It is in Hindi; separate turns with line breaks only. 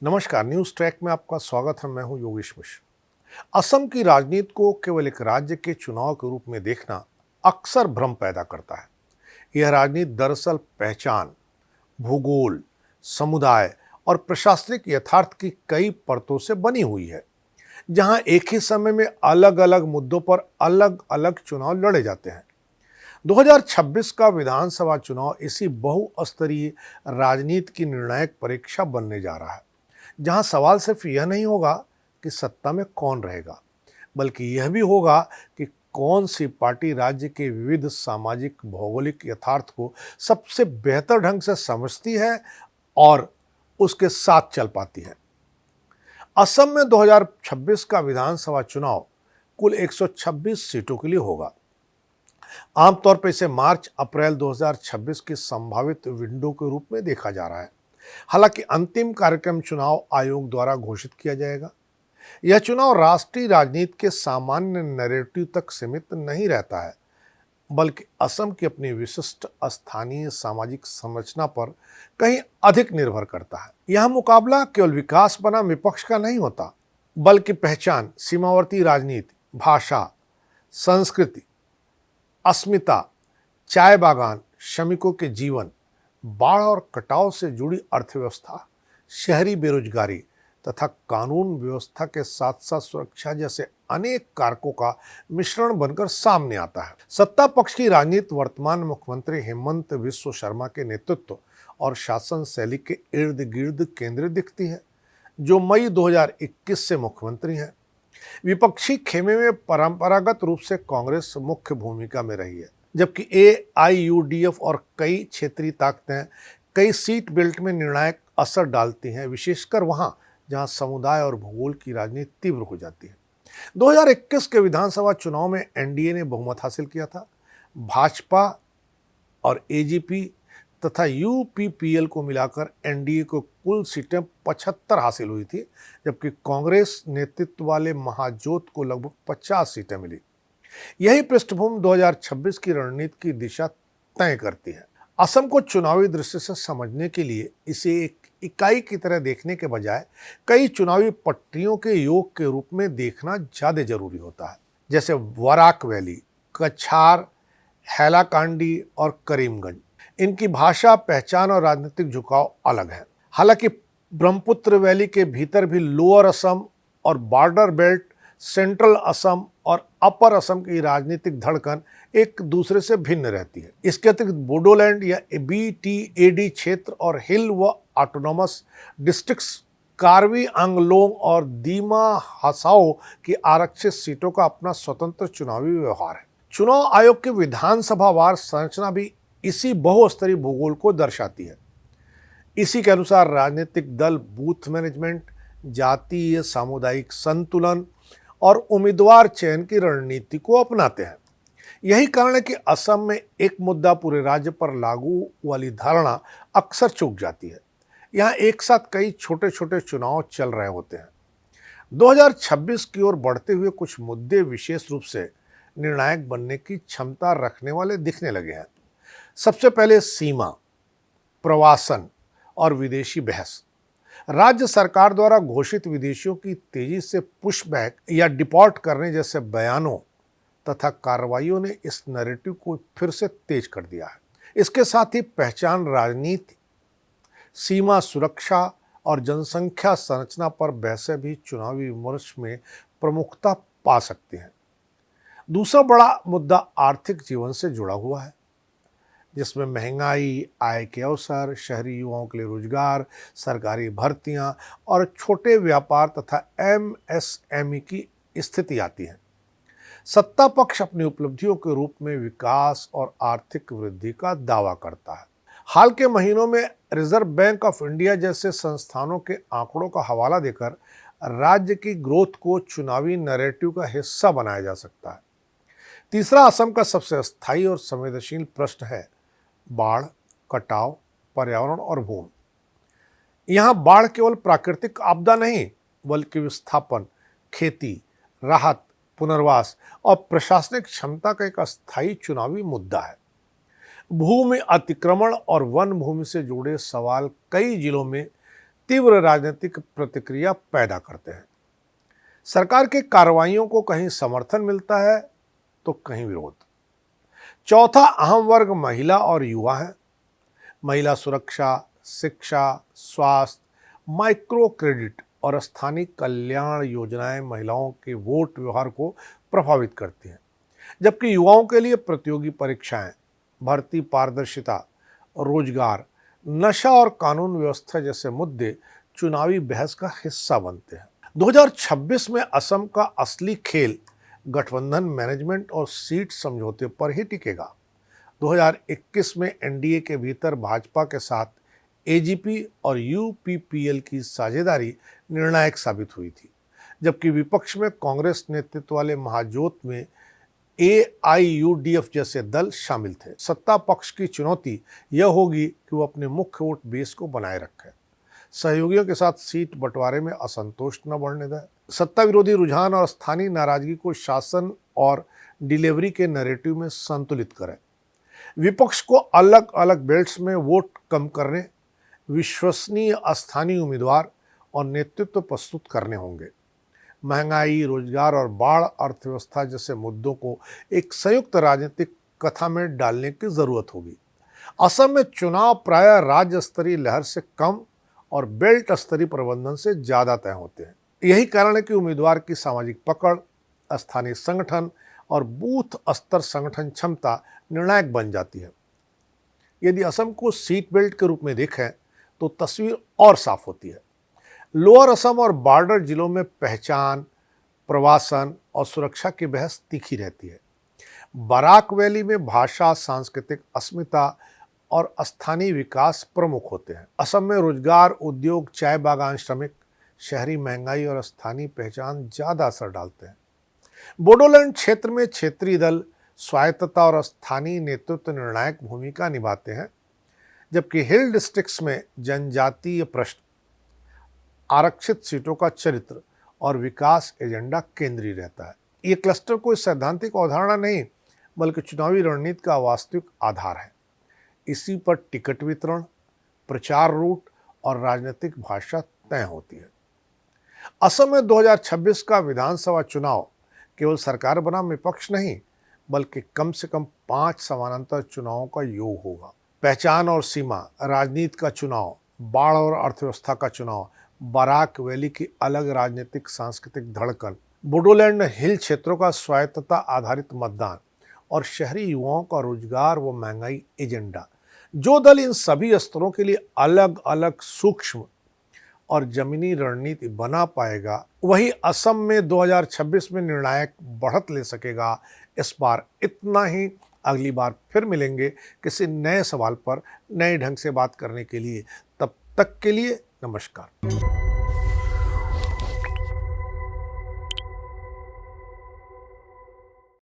नमस्कार, न्यूज ट्रैक में आपका स्वागत है। मैं हूं योगेश मिश्र। असम की राजनीति को केवल एक राज्य के चुनाव के रूप में देखना अक्सर भ्रम पैदा करता है। यह राजनीति दरअसल पहचान, भूगोल, समुदाय और प्रशासनिक यथार्थ की कई परतों से बनी हुई है, जहां एक ही समय में अलग अलग मुद्दों पर अलग अलग चुनाव लड़े जाते हैं। 2026 का विधानसभा चुनाव इसी बहुस्तरीय राजनीति की निर्णायक परीक्षा बनने जा रहा है, जहां सवाल सिर्फ यह नहीं होगा कि सत्ता में कौन रहेगा, बल्कि यह भी होगा कि कौन सी पार्टी राज्य के विविध सामाजिक भौगोलिक यथार्थ को सबसे बेहतर ढंग से समझती है और उसके साथ चल पाती है। असम में 2026 का विधानसभा चुनाव कुल 126 सीटों के लिए होगा। आमतौर पर इसे मार्च अप्रैल 2026 की संभावित विंडो के रूप में देखा जा रहा है। हालांकि अंतिम कार्यक्रम चुनाव आयोग द्वारा घोषित किया जाएगा। यह चुनाव राष्ट्रीय राजनीति के सामान्य नैरेटिव तक सीमित नहीं रहता है, बल्कि असम की अपनी विशिष्ट स्थानीय सामाजिक संरचना पर कहीं अधिक निर्भर करता है। यह मुकाबला केवल विकास बनाम विपक्ष का नहीं होता, बल्कि पहचान, सीमावर्ती राजनीति, भाषा, संस्कृति, अस्मिता, चाय बागान, श्रमिकों के जीवन, बाढ़ और कटाव से जुड़ी अर्थव्यवस्था, शहरी बेरोजगारी तथा कानून व्यवस्था के साथ साथ सुरक्षा जैसे अनेक कारकों का मिश्रण बनकर सामने आता है। सत्ता पक्ष की राजनीति वर्तमान मुख्यमंत्री हेमंत बिस्व शर्मा के नेतृत्व और शासन शैली के इर्द गिर्द केंद्रित दिखती है, जो मई 2021 से मुख्यमंत्री हैं। विपक्षी खेमे में परंपरागत रूप से कांग्रेस मुख्य भूमिका में रही है, जबकि AIUDF और कई क्षेत्रीय ताकतें कई सीट बेल्ट में निर्णायक असर डालती हैं, विशेषकर वहां जहां समुदाय और भूगोल की राजनीति तीव्र हो जाती है। 2021 के विधानसभा चुनाव में NDA ने बहुमत हासिल किया था। भाजपा और AGP तथा UPPL को मिलाकर NDA को कुल सीटें 75 हासिल हुई थी, जबकि कांग्रेस नेतृत्व वाले महाजोत को लगभग 50 सीटें मिली। यही पृष्ठभूमि 2026 की रणनीति की दिशा तय करती है। असम को चुनावी दृष्टि से समझने के लिए इसे एक इकाई की तरह देखने के बजाय कई चुनावी पट्टियों के योग के रूप में देखना ज्यादा जरूरी होता है, जैसे वराक वैली, कछार, हैलाकांडी और करीमगंज। इनकी भाषा, पहचान और राजनीतिक झुकाव अलग है। हालांकि ब्रह्मपुत्र वैली के भीतर भी लोअर असम और बॉर्डर बेल्ट, सेंट्रल असम और अपर असम की राजनीतिक धड़कन एक दूसरे से भिन्न रहती है। इसके अतिरिक्त बोडोलैंड या BTAD क्षेत्र और हिल व ऑटोनॉमस डिस्ट्रिक्ट्स, कार्बी आंगलोंग और दीमा हसाओ की आरक्षित सीटों का अपना स्वतंत्र चुनावी व्यवहार है। चुनाव आयोग की विधानसभावार संरचना भी इसी बहुस्तरीय भूगोल को दर्शाती है। इसी के अनुसार राजनीतिक दल बूथ मैनेजमेंट, जातीय सामुदायिक संतुलन और उम्मीदवार चयन की रणनीति को अपनाते हैं। यही कारण है कि असम में एक मुद्दा पूरे राज्य पर लागू वाली धारणा अक्सर चूक जाती है। यहाँ एक साथ कई छोटे छोटे चुनाव चल रहे होते हैं। 2026 की ओर बढ़ते हुए कुछ मुद्दे विशेष रूप से निर्णायक बनने की क्षमता रखने वाले दिखने लगे हैं। सबसे पहले सीमा, प्रवासन और विदेशी बहस। राज्य सरकार द्वारा घोषित विदेशियों की तेजी से पुशबैक या डिपोर्ट करने जैसे बयानों तथा कार्रवाइयों ने इस नैरेटिव को फिर से तेज कर दिया है। इसके साथ ही पहचान राजनीति, सीमा सुरक्षा और जनसंख्या संरचना पर बहसें भी चुनावी विमर्श में प्रमुखता पा सकती हैं। दूसरा बड़ा मुद्दा आर्थिक जीवन से जुड़ा हुआ है, जिसमें महंगाई, आय के अवसर, शहरी युवाओं के लिए रोजगार, सरकारी भर्तियां और छोटे व्यापार तथा MSME की स्थिति आती है। सत्ता पक्ष अपनी उपलब्धियों के रूप में विकास और आर्थिक वृद्धि का दावा करता है। हाल के महीनों में रिजर्व बैंक ऑफ इंडिया जैसे संस्थानों के आंकड़ों का हवाला देकर राज्य की ग्रोथ को चुनावी नैरेटिव का हिस्सा बनाया जा सकता है। तीसरा असम का सबसे स्थायी और संवेदनशील प्रश्न है बाढ़, कटाव, पर्यावरण और भूमि। यहाँ बाढ़ केवल प्राकृतिक आपदा नहीं, बल्कि विस्थापन, खेती, राहत, पुनर्वास और प्रशासनिक क्षमता का एक अस्थायी चुनावी मुद्दा है। भूमि अतिक्रमण और वन भूमि से जुड़े सवाल कई जिलों में तीव्र राजनीतिक प्रतिक्रिया पैदा करते हैं। सरकार की कार्रवाइयों को कहीं समर्थन मिलता है तो कहीं विरोध। चौथा अहम वर्ग महिला और युवा है। महिला सुरक्षा, शिक्षा, स्वास्थ्य, माइक्रो क्रेडिट और स्थानीय कल्याण योजनाएं महिलाओं के वोट व्यवहार को प्रभावित करती हैं, जबकि युवाओं के लिए प्रतियोगी परीक्षाएं, भर्ती पारदर्शिता, रोजगार, नशा और कानून व्यवस्था जैसे मुद्दे चुनावी बहस का हिस्सा बनते हैं। 2026 में असम का असली खेल गठबंधन मैनेजमेंट और सीट समझौते पर ही टिकेगा। 2021 में एनडीए के भीतर भाजपा के साथ एजीपी और यूपीपीएल की साझेदारी निर्णायक साबित हुई थी, जबकि विपक्ष में कांग्रेस नेतृत्व वाले महाजोत में एआईयूडीएफ जैसे दल शामिल थे। सत्ता पक्ष की चुनौती यह होगी कि वो अपने मुख्य वोट बेस को बनाए रखे, सहयोगियों के साथ सीट बंटवारे में असंतोष न बढ़ने दें, सत्ता विरोधी रुझान और स्थानीय नाराजगी को शासन और डिलीवरी के नैरेटिव में संतुलित करें। विपक्ष को अलग अलग बेल्ट्स में वोट कम करने, विश्वसनीय स्थानीय उम्मीदवार और नेतृत्व प्रस्तुत करने होंगे। महंगाई, रोजगार और बाढ़ अर्थव्यवस्था जैसे मुद्दों को एक संयुक्त राजनीतिक कथा में डालने की जरूरत होगी। असम में चुनाव प्रायः राज्य स्तरीय लहर से कम और बेल्ट स्तरीय प्रबंधन से ज्यादा तय होते हैं। यही कारण है कि उम्मीदवार की सामाजिक पकड़, स्थानीय संगठन और बूथ स्तर संगठन क्षमता निर्णायक बन जाती है। यदि असम को सीट बेल्ट के रूप में देखें तो तस्वीर और साफ होती है। लोअर असम और बॉर्डर जिलों में पहचान, प्रवासन और सुरक्षा की बहस तीखी रहती है। बराक वैली में भाषा, सांस्कृतिक अस्मिता और स्थानीय विकास प्रमुख होते हैं। असम में रोजगार, उद्योग, चाय बागान श्रमिक, शहरी महंगाई और स्थानीय पहचान ज्यादा असर डालते हैं। बोडोलैंड क्षेत्र में क्षेत्रीय दल, स्वायत्तता और स्थानीय नेतृत्व निर्णायक भूमिका निभाते हैं, जबकि हिल डिस्ट्रिक्ट्स में जनजातीय प्रश्न, आरक्षित सीटों का चरित्र और विकास एजेंडा केंद्रीय रहता है। ये क्लस्टर कोई सैद्धांतिक अवधारणा नहीं, बल्कि चुनावी रणनीति का वास्तविक आधार है। इसी पर टिकट वितरण, प्रचार रूट और राजनीतिक भाषा तय होती है। असम में 2026 का विधानसभा चुनाव केवल सरकार बनाम विपक्ष नहीं, बल्कि कम से कम 5 समानांतर चुनावों का योग होगा। पहचान और सीमा, राजनीति का चुनाव, बाढ़ और अर्थव्यवस्था का चुनाव, बराक वैली की अलग राजनीतिक सांस्कृतिक धड़कन, बोडोलैंड हिल क्षेत्रों का स्वायत्तता आधारित मतदान और शहरी युवाओं का रोजगार व महंगाई एजेंडा। जो दल इन सभी स्तरों के लिए अलग अलग सूक्ष्म और जमीनी रणनीति बना पाएगा, वही असम में 2026 में निर्णायक बढ़त ले सकेगा। इस बार इतना ही। अगली बार फिर मिलेंगे किसी नए सवाल पर नए ढंग से बात करने के लिए। तब तक के लिए नमस्कार।